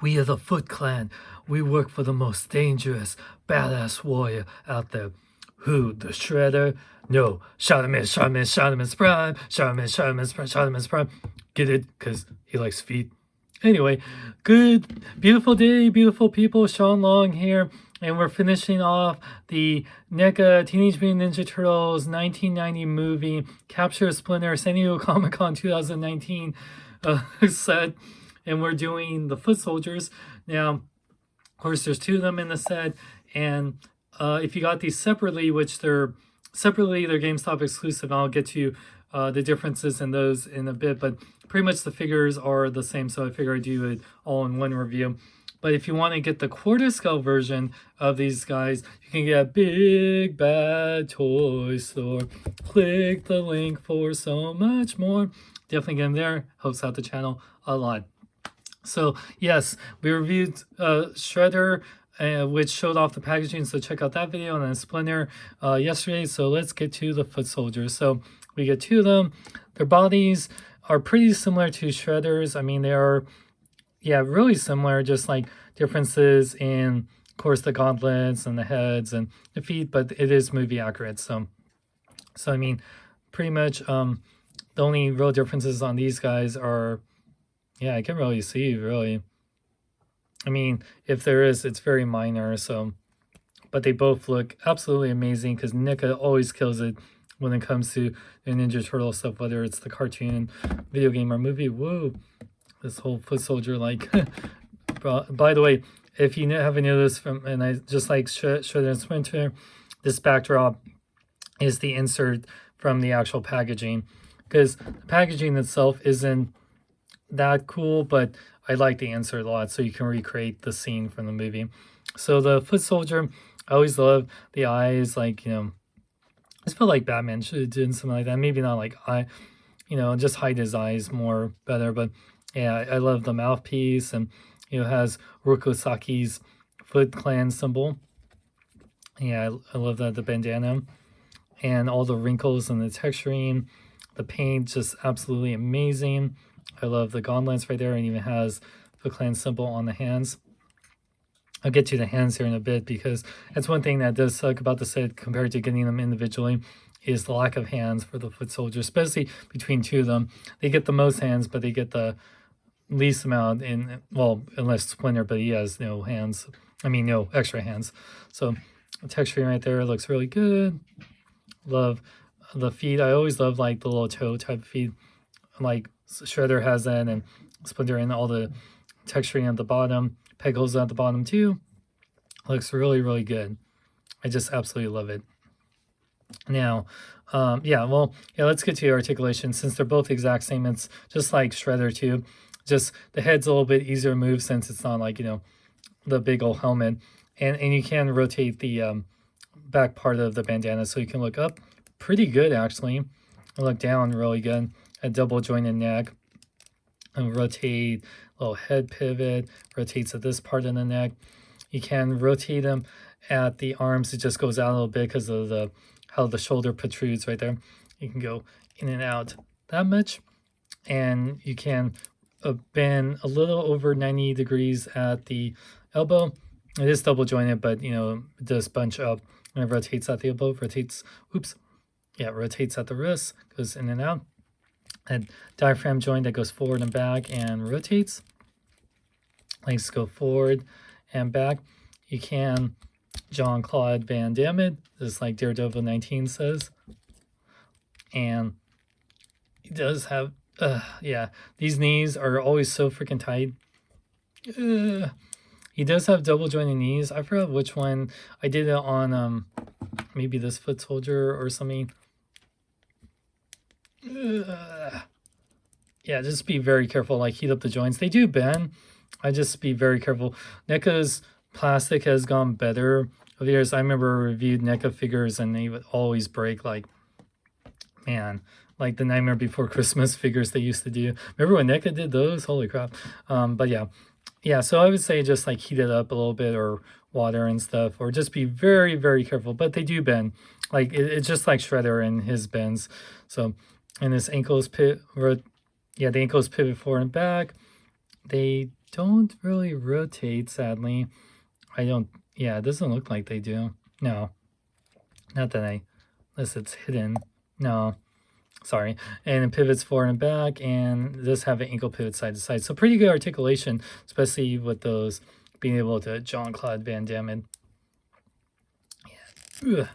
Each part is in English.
We are the Foot Clan. We work for the most dangerous, badass warrior out there. Who? The Shredder? No. Shotman's Prime. Shotman's Prime. Get it? Because he likes feet. Anyway, good, beautiful day, beautiful people. Sean Long here. And we're finishing off the NECA Teenage Mutant Ninja Turtles 1990 movie, Capture Splinter, San Diego Comic-Con 2019 set. And we're doing the Foot Soldiers. Now, of course, there's two of them in the set. And if you got these separately, which they're GameStop exclusive, I'll get to the differences in those in a bit. But pretty much the figures are the same, so I figure I'd do it all in one review. But if you want to get the quarter scale version of these guys, you can get a Big Bad Toy Store. Click the link for so much more. Definitely get them there. Helps out the channel a lot. So yes, we reviewed Shredder, which showed off the packaging. So check out that video, and then Splinter yesterday. So let's get to the Foot Soldiers. So we get two of them. Their bodies are pretty similar to Shredder's. I mean, they are, yeah, really similar, just like differences in, of course, the gauntlets and the heads and the feet, but it is movie accurate. So I mean, pretty much the only real differences on these guys are, yeah, I can't really see, really. I mean, if there is, it's very minor, so, but they both look absolutely amazing because NECA always kills it when it comes to the Ninja Turtle stuff, whether it's the cartoon, video game, or movie. Whoa, this whole Foot Soldier, like, by the way, if you haven't noticed, and I just like Shredder and Splinter, this backdrop is the insert from the actual packaging, because the packaging itself isn't that cool, but I like the insert a lot, so you can recreate the scene from the movie. So the Foot Soldier, I always love the eyes, like, you know, I just feel like Batman should have done something like that. Maybe not like just hide his eyes more better, but yeah, I love the mouthpiece, and it has Rokusaki's Foot Clan symbol. Yeah, I love that, the bandana, and all the wrinkles and the texturing, the paint, just absolutely amazing. I love the gauntlets right there, and even has the clan symbol on the hands. I'll get to the hands here in a bit, because that's one thing that does suck about the set compared to getting them individually, is the lack of hands for the Foot Soldiers, especially between two of them. They get the most hands, but they get the least amount in, well, unless Splinter, but he has no hands. I mean, no extra hands. So the texturing right there looks really good. Love the feet. I always love like the little toe type feet, like Shredder has that, and Splinter, and all the texturing at the bottom, peg holes at the bottom too. Looks really, really good. I just absolutely love it. Now, let's get to articulation. Since they're both the exact same, it's just like Shredder too. Just the head's a little bit easier to move since it's not like, you know, the big old helmet. And you can rotate the back part of the bandana, so you can look up pretty good actually, and look down really good. A double jointed neck, and rotate, little head pivot, rotates at this part of the neck. You can rotate them at the arms. It just goes out a little bit because of how the shoulder protrudes right there. You can go in and out that much, and you can bend a little over 90 degrees at the elbow. It is double jointed, but you know, it does bunch up, and it rotates at the elbow, rotates at the wrist, goes in and out. And diaphragm joint that goes forward and back and rotates. Legs go forward and back. You can Jean-Claude Van Damme it, just like Daredevil 19 says. And he does have, these knees are always so freaking tight. He does have double jointed knees. I forgot which one. I did it on maybe this Foot Soldier or something. Yeah, just be very careful, like heat up the joints. They do bend. I just be very careful. NECA's plastic has gone better over the years. I remember I reviewed NECA figures, and they would always break, like, man, like the Nightmare Before Christmas figures they used to do. Remember when NECA did those? Holy crap. But yeah, so I would say just like heat it up a little bit, or water and stuff, or just be very, very careful. But they do bend. Like, it's just like Shredder and his bends. So, and his ankles the ankles pivot forward and back. They don't really rotate, sadly. I don't, yeah, it doesn't look like they do. No, not that unless it's hidden. No, sorry. And it pivots forward and back, and it does have an ankle pivot side to side. So pretty good articulation, especially with those being able to Jean-Claude Van Damme. Yeah.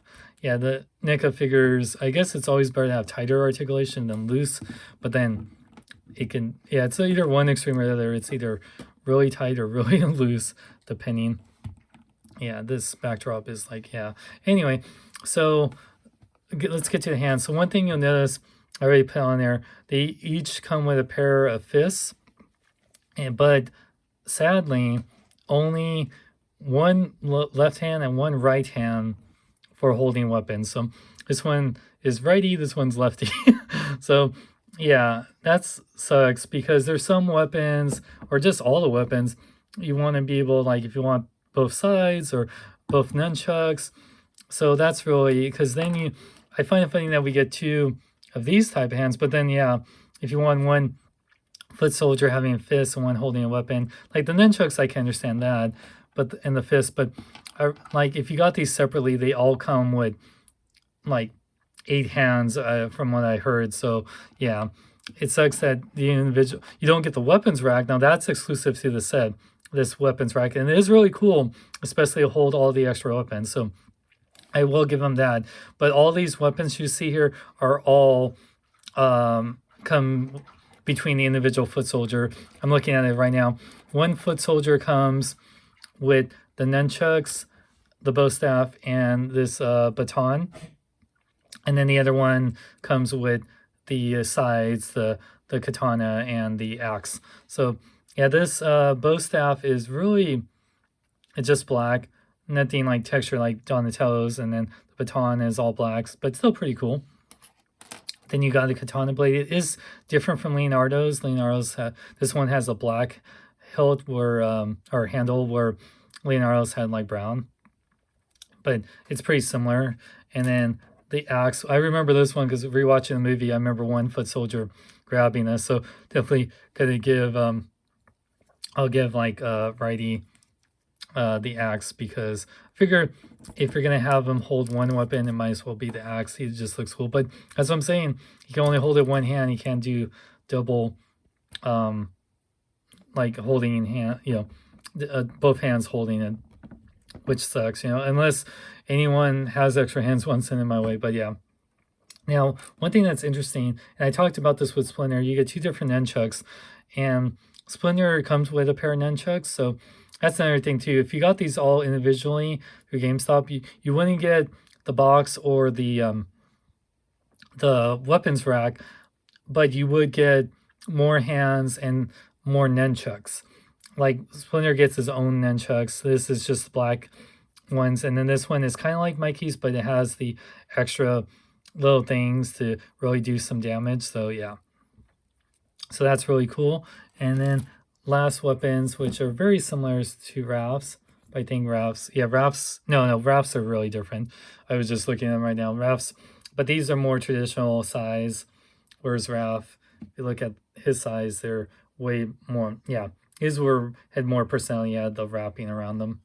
Yeah, the NECA figures, I guess it's always better to have tighter articulation than loose, but then it can, yeah, it's either one extreme or the other. It's either really tight or really loose, depending. Yeah, this backdrop is like, yeah. Anyway, so let's get to the hands. So one thing you'll notice, I already put on there, they each come with a pair of fists, but sadly, only one left hand and one right hand for holding weapons. So this one is righty, this one's lefty. So yeah, that sucks because there's some weapons, or just all the weapons, you want to be able, like if you want both sides or both nunchucks. So that's really, because then I find it funny that we get two of these type of hands, but then yeah, if you want one foot soldier having a fist and one holding a weapon, like the nunchucks, I can understand that, but and the fist, but like if you got these separately, they all come with like 8 hands from what I heard. So yeah, it sucks that the individual, you don't get the weapons rack. Now that's exclusive to the set, this weapons rack, and it is really cool, especially to hold all the extra weapons. So I will give them that. But all these weapons you see here are all come between the individual foot soldier. I'm looking at it right now. One foot soldier comes with the nunchucks, the bow staff, and this baton. And then the other one comes with the sides, the katana, and the axe. So yeah, this bow staff is really, it's just black. Nothing like texture like Donatello's, and then the baton is all blacks, but still pretty cool. Then you got the katana blade. It is different from Leonardo's. Leonardo's, this one has a black hilt where, or handle, where Leonardo's had like brown. But it's pretty similar. And then the axe, I remember this one because rewatching the movie, I remember one foot soldier grabbing this. So definitely gonna give, I'll give like righty the axe, because I figure if you're gonna have him hold one weapon, it might as well be the axe. He just looks cool. But as I'm saying, he can only hold it one hand. He can't do double, like holding in hand, you know, both hands holding it, which sucks, you know, unless anyone has extra hands, one send it my way. But yeah. Now, one thing that's interesting, and I talked about this with Splinter, you get 2 different nunchucks, and Splinter comes with a pair of nunchucks. So that's another thing too. If you got these all individually through GameStop, you wouldn't get the box or the weapons rack, but you would get more hands and more nunchucks. Like Splinter gets his own nunchucks. This is just black ones, and then this one is kind of like Mikey's, but it has the extra little things to really do some damage. So yeah, so that's really cool. And then last weapons, which are very similar to Ralph's. I think Ralph's, yeah, Ralph's, no, Ralph's are really different. I was just looking at them right now. Ralph's, but these are more traditional size, whereas Ralph, if you look at his size, they're way more, yeah, his had more personality, had the wrapping around them,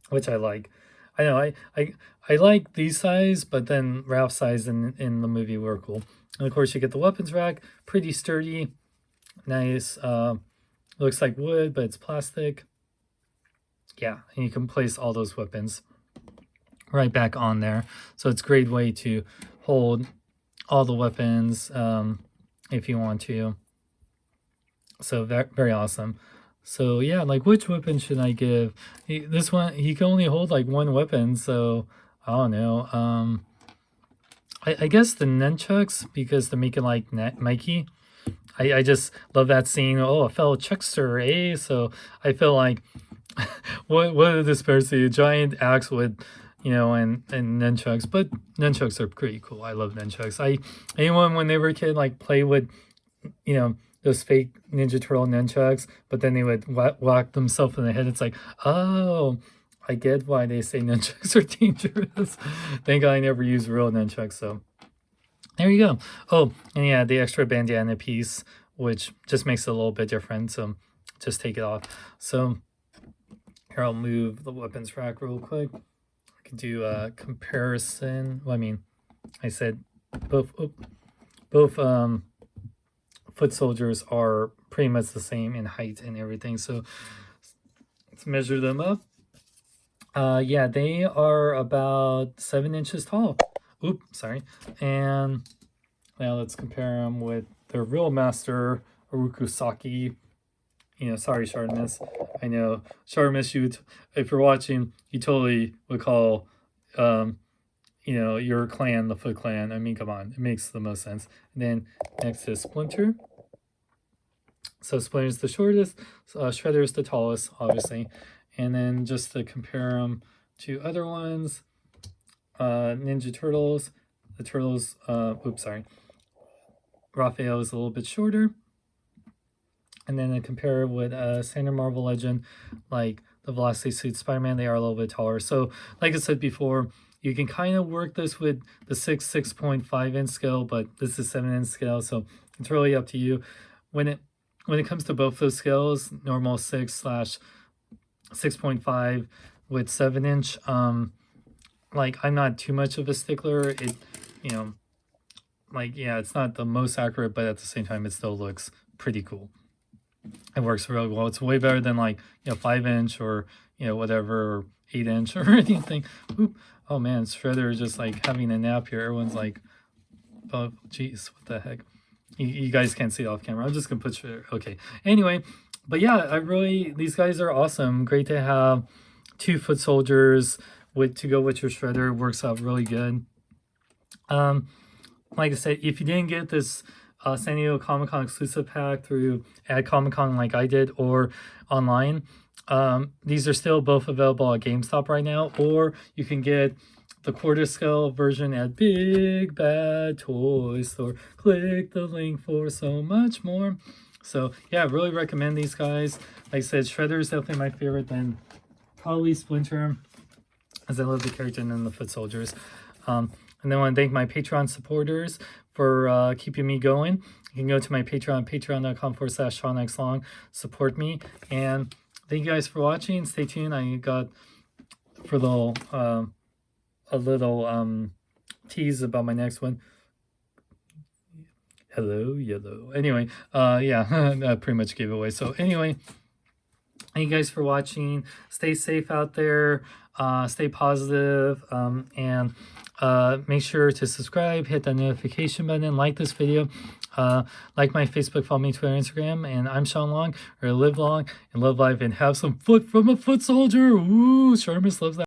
which I like. I know, I like these size, but then Ralph's size in the movie were cool. And of course, you get the weapons rack, pretty sturdy, nice. Looks like wood, but it's plastic. Yeah, and you can place all those weapons right back on there. So it's a great way to hold all the weapons if you want to. So very awesome. So yeah, like which weapon should I give? This one, he can only hold like one weapon, so I don't know. I guess the nunchucks, because to make it like Mikey. I just love that scene. Oh, a fellow chuckster, eh? So I feel like, what a disparity. A giant axe with, you know, and nunchucks. But nunchucks are pretty cool. I love nunchucks. Anyone when they were a kid, like play with, you know, those fake Ninja Turtle nunchucks, but then they would whack themselves in the head. It's like, oh, I get why they say nunchucks are dangerous. Thank God I never used real nunchucks, so. There you go. Oh, and yeah, the extra bandana piece, which just makes it a little bit different. So just take it off. So here, I'll move the weapons rack real quick. I can do a comparison. Well, I mean, I said both foot soldiers are pretty much the same in height and everything. So let's measure them up. Yeah, they are about 7 inches tall. Oops, sorry. And now let's compare them with their real master, Urukusaki. You know, sorry, Shardamus. I know, Shardamus, if you're watching, you totally would call, you know, your clan the Foot Clan. I mean, come on, it makes the most sense. And then next is Splinter. So Splinter's the shortest, Shredder's the tallest, obviously. And then just to compare them to other ones, Ninja Turtles. The Turtles, oops, sorry. Raphael is a little bit shorter. And then I compare with standard Marvel Legend, like the Velocity Suit Spider-Man, they are a little bit taller. So, like I said before, you can kind of work this with the 6.5 inch scale, but this is 7 inch scale, so it's really up to you. When it comes to both those scales, normal 6.5 with 7 inch, like I'm not too much of a stickler. It, you know, like, yeah, it's not the most accurate, but at the same time, it still looks pretty cool. It works really well. It's way better than, like, you know, 5 inch or, you know, whatever, or 8 inch or anything. Oop. Oh man, Shredder is just like having a nap here. Everyone's like, oh geez, what the heck. You guys can't see it off camera. I'm just gonna put Shredder. Okay, anyway, but yeah, these guys are awesome. Great to have 2 foot soldiers to go with your Shredder. Works out really good. Like I said, if you didn't get this San Diego Comic-Con exclusive pack through at Comic-Con like I did, or online, these are still both available at GameStop right now, or you can get the quarter scale version at Big Bad Toy Store. Click the link for so much more. So yeah, I really recommend these guys. Like I said, Shredder is definitely my favorite, then probably Splinter, as I love the character, and then the foot soldiers. And then I want to thank my Patreon supporters for keeping me going. You can go to my Patreon, patreon.com/SeanXLong, support me. And thank you guys for watching. Stay tuned. I got for the a little tease about my next one. Hello, yellow. Anyway, yeah, I pretty much gave it away. So anyway, thank you guys for watching. Stay safe out there. Stay positive, and make sure to subscribe, hit that notification button, like this video, like my Facebook, follow me, Twitter, Instagram, and I'm Sean Long, or live long and love life and have some foot from a foot soldier. Ooh, Sharmus loves that.